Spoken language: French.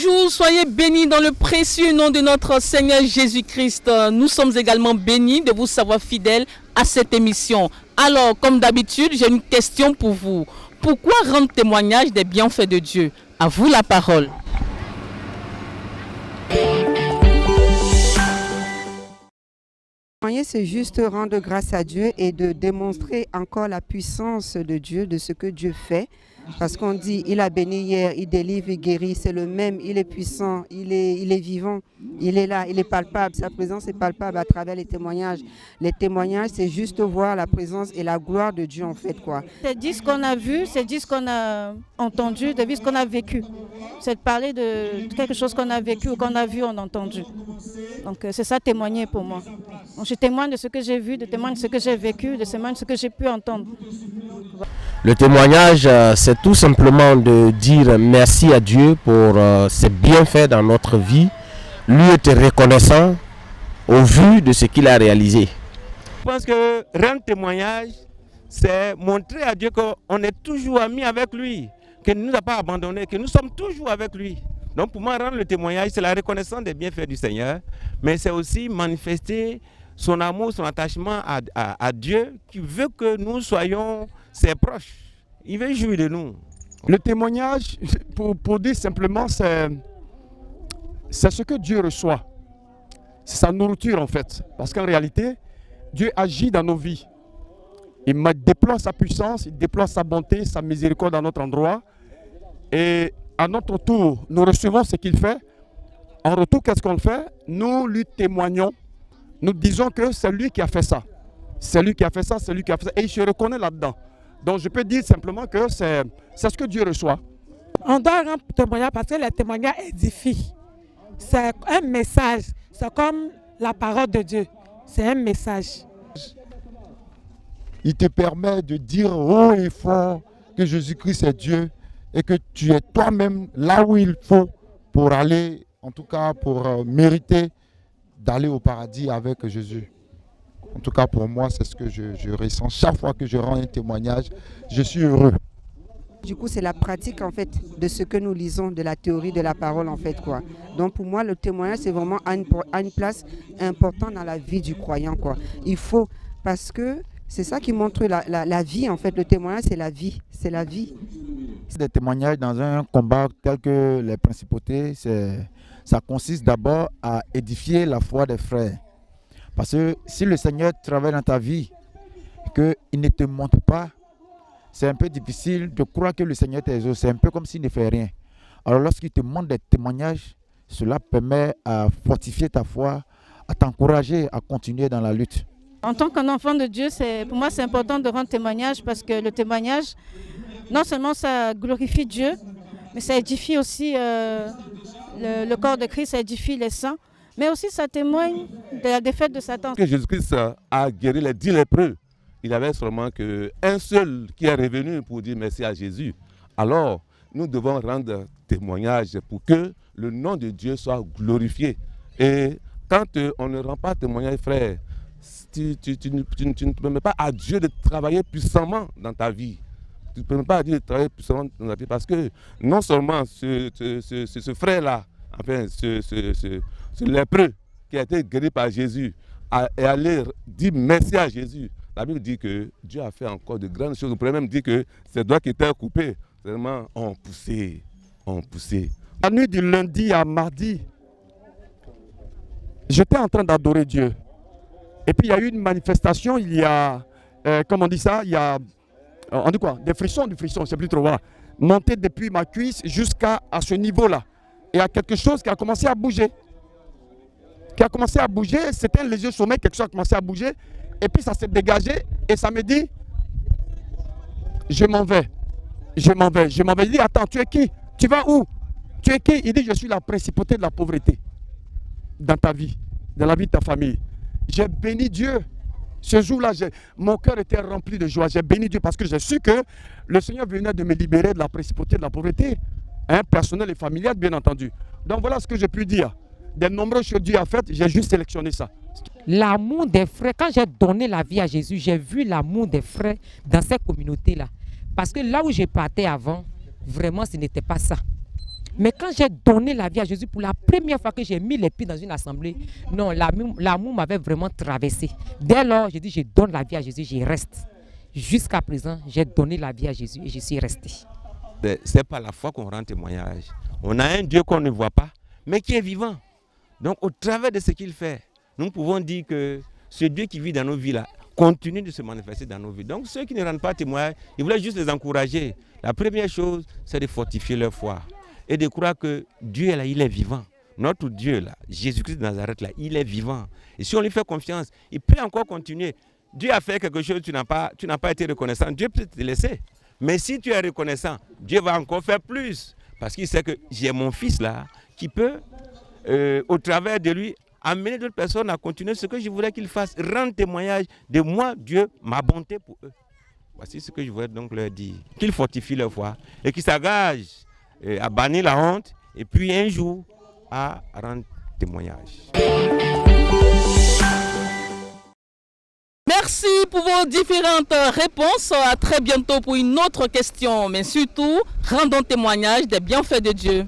Bonjour, soyez bénis dans le précieux nom de notre Seigneur Jésus-Christ. Nous sommes également bénis de vous savoir fidèles à cette émission. Alors, comme d'habitude, j'ai une question pour vous. Pourquoi rendre témoignage des bienfaits de Dieu? À vous la parole. C'est juste rendre grâce à Dieu et de démontrer encore la puissance de Dieu, de ce que Dieu fait. Parce qu'on dit, il a béni hier, il délivre, il guérit, c'est le même, il est puissant, il est vivant, il est là, il est palpable, sa présence est palpable à travers les témoignages. Les témoignages, c'est juste voir la présence et la gloire de Dieu en fait, quoi. C'est dire ce qu'on a vu, c'est dire ce qu'on a entendu, de dire ce qu'on a vécu. C'est de parler de quelque chose qu'on a vécu ou qu'on a vu, on a entendu. Donc c'est ça témoigner pour moi. Donc, je témoigne de ce que j'ai vu, de témoigne de ce que j'ai vécu, de témoigne de ce que j'ai pu entendre. Le témoignage, c'est tout simplement de dire merci à Dieu pour ses bienfaits dans notre vie, lui être reconnaissant au vu de ce qu'il a réalisé. Je pense que rendre témoignage, c'est montrer à Dieu qu'on est toujours amis avec lui, qu'il ne nous a pas abandonnés, que nous sommes toujours avec lui. Donc pour moi, rendre le témoignage, c'est la reconnaissance des bienfaits du Seigneur, mais c'est aussi manifester son amour, son attachement à Dieu, qui veut que nous soyons ses proches. Il veut jouir de nous. Le témoignage, pour dire simplement, c'est ce que Dieu reçoit. C'est sa nourriture en fait. Parce qu'en réalité, Dieu agit dans nos vies. Il déploie sa puissance, il déploie sa bonté, sa miséricorde à notre endroit. Et à notre tour, nous recevons ce qu'il fait. En retour, qu'est-ce qu'on fait? Nous lui témoignons. Nous disons que c'est lui qui a fait ça. C'est lui qui a fait ça, c'est lui qui a fait ça. Et il se reconnaît là-dedans. Donc je peux dire simplement que c'est ce que Dieu reçoit. On doit rendre témoignage parce que le témoignage édifie. C'est un message. C'est comme la parole de Dieu. C'est un message. Il te permet de dire haut et fort que Jésus-Christ est Dieu et que tu es toi-même là où il faut pour aller, en tout cas pour mériter d'aller au paradis avec Jésus. En tout cas pour moi, c'est ce que je ressens. Chaque fois que je rends un témoignage, je suis heureux. Du coup, c'est la pratique en fait de ce que nous lisons, de la théorie de la parole en fait, quoi. Donc pour moi, le témoignage, c'est vraiment à une place importante dans la vie du croyant, quoi. Il faut, parce que c'est ça qui montre la vie en fait. Le témoignage, c'est la vie, c'est la vie. Des témoignages dans un combat tel que les principautés, ça consiste d'abord à édifier la foi des frères. Parce que si le Seigneur travaille dans ta vie, qu'il ne te montre pas, c'est un peu difficile de croire que le Seigneur t'exauce. C'est un peu comme s'il ne fait rien. Alors lorsqu'il te montre des témoignages, cela permet à fortifier ta foi, à t'encourager à continuer dans la lutte. En tant qu'un enfant de Dieu, pour moi c'est important de rendre témoignage parce que le témoignage, non seulement ça glorifie Dieu, mais ça édifie aussi le corps de Christ, ça édifie les saints. Mais aussi ça témoigne de la défaite de Satan. Que Jésus-Christ a guéri les 10 lépreux. Il avait seulement qu'un seul qui est revenu pour dire merci à Jésus. Alors, nous devons rendre témoignage pour que le nom de Dieu soit glorifié. Et quand on ne rend pas témoignage, frère, tu ne permets pas à Dieu de travailler puissamment dans ta vie. Tu ne permets pas à Dieu de travailler puissamment dans ta vie parce que non seulement ce frère-là, enfin ce lépreux qui a été guéri par Jésus est allé dire merci à Jésus. La Bible dit que Dieu a fait encore de grandes choses. On pourrait même dire que ses doigts qui étaient coupés, vraiment ont poussé. La nuit du lundi à mardi, j'étais en train d'adorer Dieu. Et puis il y a eu une manifestation, il y a, comment on dit ça, il y a, on dit quoi, du frisson, c'est plus trop, voilà, monté depuis ma cuisse jusqu'à ce niveau-là. Et il y a quelque chose qui a commencé à bouger. C'était un léger sommeil, quelque chose a commencé à bouger. Et puis ça s'est dégagé et ça me dit, je m'en vais. Il dit, attends, tu es qui? Tu vas où? Tu es qui? Il dit, je suis la principauté de la pauvreté dans ta vie, dans la vie de ta famille. J'ai béni Dieu. Ce jour-là, mon cœur était rempli de joie. J'ai béni Dieu parce que j'ai su que le Seigneur venait de me libérer de la principauté de la pauvreté. Personnelle et familiale, bien entendu. Donc voilà ce que j'ai pu dire. Des nombreuses choses que Dieu a faites, j'ai juste sélectionné ça. L'amour des frères, quand j'ai donné la vie à Jésus, j'ai vu l'amour des frères dans cette communauté-là. Parce que là où je partais avant, vraiment ce n'était pas ça. Mais quand j'ai donné la vie à Jésus, pour la première fois que j'ai mis les pieds dans une assemblée, non, l'amour m'avait vraiment traversé. Dès lors, j'ai dit, je donne la vie à Jésus, j'y reste. Jusqu'à présent, j'ai donné la vie à Jésus et je suis resté. C'est par la foi qu'on rend témoignage. On a un Dieu qu'on ne voit pas, mais qui est vivant. Donc, au travers de ce qu'il fait, nous pouvons dire que ce Dieu qui vit dans nos vies là continue de se manifester dans nos vies. Donc, ceux qui ne rendent pas témoignage, il voulait juste les encourager. La première chose, c'est de fortifier leur foi et de croire que Dieu là, il est vivant. Notre Dieu là, Jésus-Christ de Nazareth là, il est vivant. Et si on lui fait confiance, il peut encore continuer. Dieu a fait quelque chose, tu n'as pas été reconnaissant. Dieu peut te laisser. Mais si tu es reconnaissant, Dieu va encore faire plus. Parce qu'il sait que j'ai mon fils là qui peut, au travers de lui, amener d'autres personnes à continuer ce que je voulais qu'ils fassent. Rendre témoignage de moi, Dieu, ma bonté pour eux. Voici ce que je voulais donc leur dire. Qu'ils fortifient leur foi et qu'ils s'engagent à bannir la honte et puis un jour à rendre témoignage. Merci pour vos différentes réponses. À très bientôt pour une autre question. Mais surtout, rendons témoignage des bienfaits de Dieu.